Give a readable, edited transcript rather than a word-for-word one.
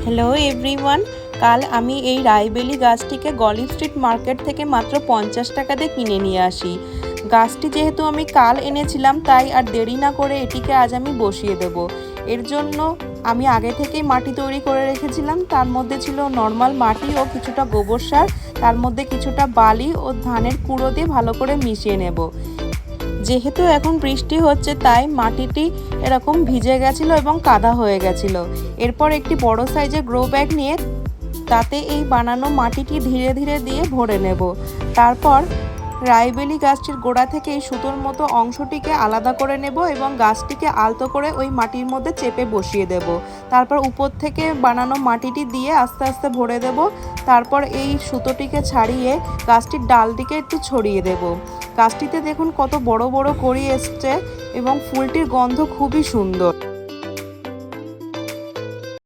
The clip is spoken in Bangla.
হ্যালো এভরিওয়ান, কাল আমি এই রাইবেলি গাছটিকে গলি স্ট্রিট মার্কেট থেকে মাত্র 50 টাকা দিয়ে কিনে নিয়ে আসি। গাছটি যেহেতু আমি কাল এনেছিলাম, তাই আর দেরি না করে এটিকে আজ আমি বসিয়ে দেব। এর জন্য আমি আগে থেকেই মাটি তৈরি করে রেখেছিলাম। তার মধ্যে ছিল নর্মাল মাটি ও কিছুটা গোবর সার, তার মধ্যে কিছুটা বালি ও ধানের কুড়ো দিয়ে ভালো করে মিশিয়ে নেব। যেহেতু এখন বৃষ্টি হচ্ছে, তাই মাটিটি এরকম ভিজে গেছিলো এবং কাদা হয়ে গেছিলো। এরপর একটি বড় সাইজের গ্রো ব্যাগ নিয়ে তাতে এই বানানো মাটিটি ধীরে ধীরে দিয়ে ভরে নেব। তারপর রাইবেলি গাছটির গোড়া থেকে এই সুতোর মতো অংশটিকে আলাদা করে নেব এবং গাছটিকে আলতো করে ওই মাটির মধ্যে চেপে বসিয়ে দেব। তারপর উপর থেকে বানানো মাটিটি দিয়ে আস্তে আস্তে ভরে দেব। তারপর এই সুতোটিকে ছাড়িয়ে গাছটির ডালটিকে একটু ছড়িয়ে দেব। গাছটিতে দেখুন কত বড় বড় কড়ি এসছে এবং ফুলটির গন্ধ খুবই সুন্দর।